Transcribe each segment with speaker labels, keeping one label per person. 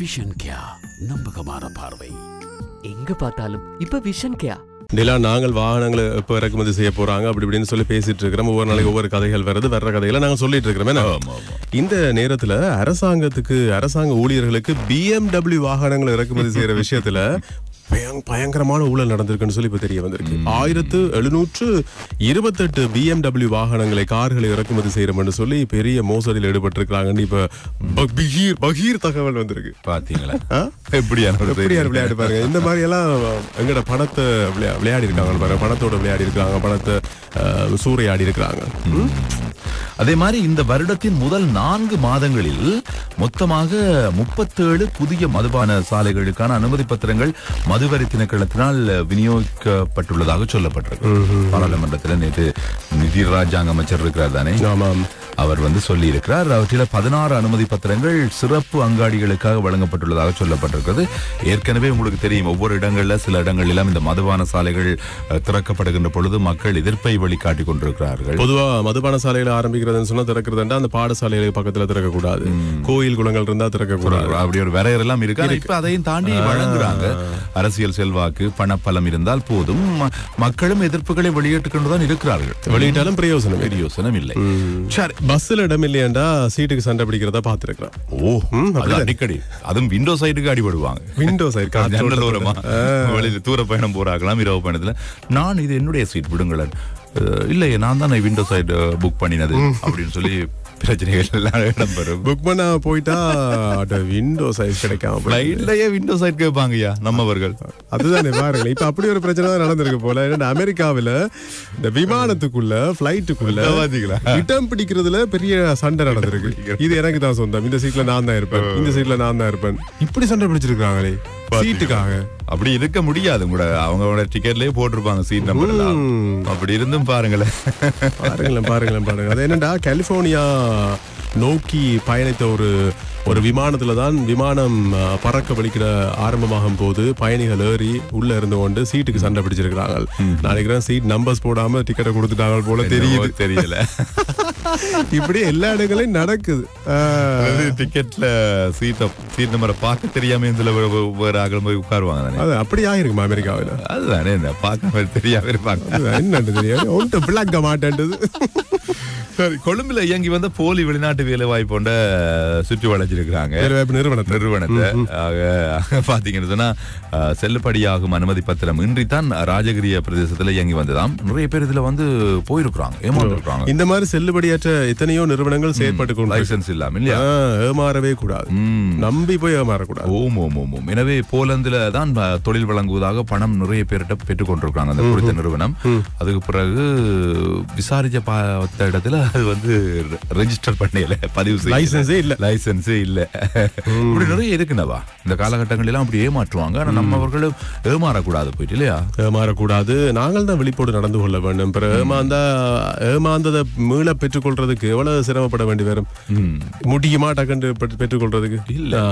Speaker 1: Vision கியா, நம்பகமான பார்வை.
Speaker 2: எங்க பார்த்தாலும் இப்ப விஷன் கேயா.
Speaker 3: நிலா நாங்கள் வாகனங்களை இப்போ இறக்குமதி செய்ய போறாங்க அப்படி இப்படின்னு சொல்லி பேசிட்டு இருக்கிறோம். ஒவ்வொரு நாளைக்கு ஒவ்வொரு கதைகள் வர்ற கதைகளை நாங்கள் சொல்லிட்டு இருக்கிறோம். இந்த நேரத்துல அரசாங்க ஊழியர்களுக்கு BMW வாகனங்களை இறக்குமதி செய்யற விஷயத்துல பயங்கரமான ஊழல் நடந்திருக்குன்னு சொல்லி இப்ப தெரிய வந்திருக்கு. 1728 BMW வாகனங்களை கார்களை இறக்குமதி செய்யறோம்னு சொல்லி பெரிய மோசடியில் ஈடுபட்டிருக்காங்கன்னு இப்ப பகீர் தகவல் வந்திருக்கு.
Speaker 4: பாத்தீங்களா
Speaker 3: எப்படியான விளையாட்டு பாருங்க. இந்த மாதிரி எல்லாம் எங்கட பணத்தை விளையாடி இருக்காங்க பாருங்க. பணத்தோட விளையாடி இருக்காங்க, பணத்தை சூறையாடி இருக்கிறாங்க.
Speaker 4: அதே மாதிரி இந்த வருடத்தின் முதல் 4 மாதங்களில் மொத்தமாக 37 புதிய மதுபான சாலைகளுக்கான அனுமதி பத்திரங்கள் மதுவரி திணைக்களத்தினால் விநியோகிக்கப்பட்டுள்ளதாக சொல்லப்பட்டிருக்கு. பாராளுமன்றத்தில் நேற்று நிதி ராஜாங்க அமைச்சர் இருக்கிறார் தானே, அவர் சொல்லி இருக்கிறார். அவற்றில் 16 அனுமதி பத்திரங்கள் சிறப்பு அங்காடிகளுக்காக வழங்கப்பட்டுள்ளதாக சொல்லப்பட்டிருக்கிறது. ஏற்கனவே உங்களுக்கு தெரியும், ஒவ்வொரு இடங்கள்ல சில இடங்களிலும் இந்த மதுபான சாலைகள் திறக்கப்படுகின்ற பொழுது மக்கள் எதிர்ப்பை வெளிக்காட்டி கொண்டிருக்கிறார்கள்.
Speaker 3: பொதுவா மதுபான சாலைகளை ஆரம்பிக்கிறதுன்னு சொன்னா திறக்கிறதுண்டா அந்த பாடசாலைகளுக்கு பக்கத்துல திறக்கக்கூடாது, கோயில் குளங்கள் இருந்தா திறக்கக்கூடாது,
Speaker 4: அப்படி ஒரு வரையறை எல்லாம் இருக்கு. இப்ப அதையும் தாண்டி வழங்குறாங்க. அரசியல் செல்வாக்கு பணப்பலம் இருந்தால் போதும், மக்களும் எதிர்ப்புகளை வெளியிட்டுக் கொண்டுதான் இருக்கிறார்கள்.
Speaker 3: வெளியிட்டாலும் பிரயோசனம் இல்லை.
Speaker 4: சரி,
Speaker 3: பஸ்ல இடம் இல்லையாண்டா சீட்டுக்கு சண்டை பிடிக்கிறத பாத்துருக்கேன்.
Speaker 4: அடிக்கடி அதுவும் விண்டோ சைடுக்கு அடிபடுவாங்க.
Speaker 3: விண்டோ சைடு
Speaker 4: வெளியில தூர பயணம் போறாங்களாம் இரவு பயணத்துல. நான் இது என்னுடைய சீட் விடுங்களேன், இல்லையே நான் தான் விண்டோ சைடு புக் பண்ணினது அப்படின்னு சொல்லி பிரச்சனைகள் எல்லாம் இடம்பெறும்.
Speaker 3: புக் பண்ண போயிட்டா விண்டோ சைட் கிடைக்காம
Speaker 4: ஃளைட்லயே விண்டோ சைட் கேட்பாங்கய்யா நம்மவர்கள்.
Speaker 3: அதுதானே பாருங்க. இப்ப அப்படி ஒரு பிரச்சனை தான் நடந்திருக்கு போல. அமெரிக்காவில இந்த விமானத்துக்குள்ள பிளைட்டுக்குள்ள இடம் பிடிக்கிறதுல பெரிய சண்டை நடந்திருக்கு. இது எனக்கு தான் சொந்தம், இந்த சீட்ல நான் தான் இருப்பேன், இந்த சீட்ல நான் தான் இருப்பேன், இப்படி சண்டை பிடிச்சிருக்காங்களே சீட்டுக்காக.
Speaker 4: அப்படி இருக்க முடியாது கூட, அவங்களோட டிக்கெட்லயே போட்டிருப்பாங்க சீட் நம்பர். அப்படி இருந்தும் பாருங்களேன்.
Speaker 3: அது என்னடா, கலிபோர்னியா நோக்கி பயணித்த ஒரு விமானத்துல தான் விமானம் பறக்க வலிக்கிற ஆரம்பமாகும் போது பயணிகள் ஏறி உள்ள இருந்து கொண்டு சீட்டுக்கு சண்டை பிடிச்சிருக்கிறாங்க. நினைக்கிறேன் சீட் நம்பர்ஸ் போடாம டிக்கெட்டை கொடுத்துட்டாங்க போல தெரியல. இப்படி எல்லா இடங்களையும் நடக்குது.
Speaker 4: டிக்கெட்ல சீட் நம்பரை பார்க்க தெரியாம போய் உட்காருவாங்க.
Speaker 3: அது அப்படி ஆயிருக்குமா அமெரிக்காவில?
Speaker 4: அதுதானே, பார்க்க தெரியாம இருப்பாங்க.
Speaker 3: என்னன்னு தெரியாது, ஒன்று விளங்க மாட்டேன்றது.
Speaker 4: சரி, கொழும்புல இயங்கி வந்த போலி வெளிநாட்டு வேலை வாய்ப்போண்ட சுற்றி வளைச்சிருக்கிறாங்க நிறுவனத்தை. பாத்தீங்கன்னா செல்லுபடியாகும் அனுமதி பத்திரம் இன்றித்தான் ராஜகிரிய பிரதேசத்துல இயங்கி வந்ததாம். நிறைய பேர் இதுல போயிருக்கிறாங்க, ஏமாந்துருக்காங்க.
Speaker 3: இந்த மாதிரி செல்லுபடியற்ற எத்தனையோ நிறுவனங்கள் செயற்பட்டு
Speaker 4: லைசன்ஸ் இல்லாம இல்லையா,
Speaker 3: ஏமாறவே கூடாது, நம்பி போய் ஏமாறக்கூடாது.
Speaker 4: ஓம். எனவே போலந்துல தான் தொழில் வழங்குவதாக பணம் நிறைய பேர்கிட்ட பெற்றுக் கொண்டிருக்காங்க அந்த குறித்த நிறுவனம். அதுக்கு பிறகு விசாரிச்ச இடத்துல அது ரெஜிஸ்டர் பண்ணல, பதிவு லைசன்ஸே இல்ல. இப்படி நிறைய இருக்குனவா இந்த காலகட்டங்கள் எல்லாம் அப்படி ஏமாற்றுவாங்க. ஆனா நம்ம அவர்களும் ஏமாறக்கூடாது, போயிட்டு இல்லையா,
Speaker 3: ஏமாறக்கூடாது. நாங்கள் தான் விழிப்போடு நடந்து கொள்ள வேண்டும். ஏமாந்ததை மீள பெற்றுக்கொள்றதுக்கு எவ்வளவு சிரமப்பட வேண்டி வரும், முடியுமா டக்குன்னு பெற்றுக்கொள்றதுக்கு இல்ல.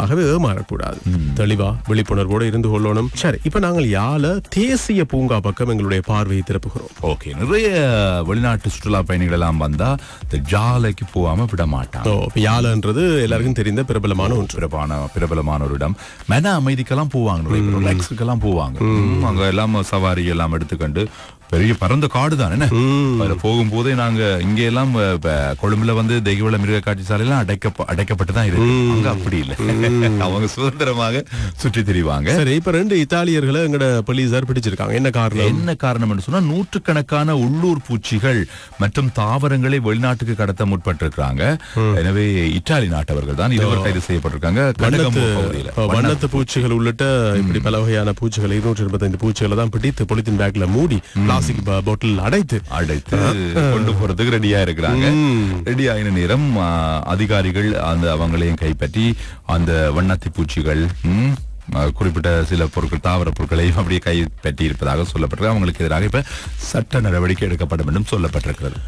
Speaker 3: ஆகவே ஏமாறக்கூடாது, தெளிவா விழிப்புணர்வோடு இருந்து கொள்ளணும். சரி, இப்ப நாங்கள் யாழ தேசிய பூங்கா பக்கம் எங்களுடைய பார்வையை திருப்புகிறோம்.
Speaker 4: ஓகே, நிறைய வெளிநாட்டு சுற்றுலா பயணிகள் எல்லாம் வந்தா இந்த ஜாலைக்கு போகாம விட மாட்டாங்க.
Speaker 3: யாழன்றது எல்லாருக்கும் தெரிந்த
Speaker 4: பிரபலமான ஒரு இடம். மன அமைதிக்கெல்லாம் போவாங்க, ரிலாக்ஸுக்கெல்லாம் போவாங்க. அங்க எல்லாம் சவாரி எல்லாம் எடுத்துக்கொண்டு பெரிய பரந்த காடு தான் என்ன. அதுல போகும்போதே நாங்க இங்க எல்லாம் கொழும்புல தெய்வள மிருக காட்சி சாலையெல்லாம் அடைக்கப்பட்டுதான் இருக்கு. அங்க அப்படி இல்லை, அவங்க சுதந்திரமாக சுற்றி திரிவாங்க.
Speaker 3: சரி, இப்ப 2 இத்தாலியர்களை எங்கட போலீசார் பிடிச்சிருக்காங்க. என்ன
Speaker 4: காரணம் என்று சொன்னா, நூற்றுக்கணக்கான உள்ளூர் பூச்சிகள் மற்றும் தாவரங்களை வெளிநாட்டுக்கு கடத்த முற்பட்டிருக்காங்க. எனவே இத்தாலி நாட்டவர்கள் தான் இதுவரை கைது செய்யப்பட்டிருக்காங்க.
Speaker 3: வண்ணத்து பூச்சிகள் உள்ளிட்ட இப்படி பல வகையான பூச்சிகள் 285 பூச்சிகளை தான் பிடித்து பொலித்தீன் பேக்ல மூடி பிளாஸ்டிக் பாட்டில் அடைத்து
Speaker 4: கொண்டு போறதுக்கு ரெடியா இருக்கிறாங்க. ரெடி ஆயின நேரம் அதிகாரிகள் அவங்களையும் கைப்பற்றி அந்த வண்ணத்தி பூச்சிகள் குறிப்பிட்ட சில பொருட்கள், தாவர பொருட்களையும் அப்படியே கைப்பற்றி இருப்பதாக சொல்லப்பட்டிருக்கு. அவங்களுக்கு எதிராக இப்ப சட்ட நடவடிக்கை எடுக்கப்படும் என்றும் சொல்லப்பட்டிருக்கிறது.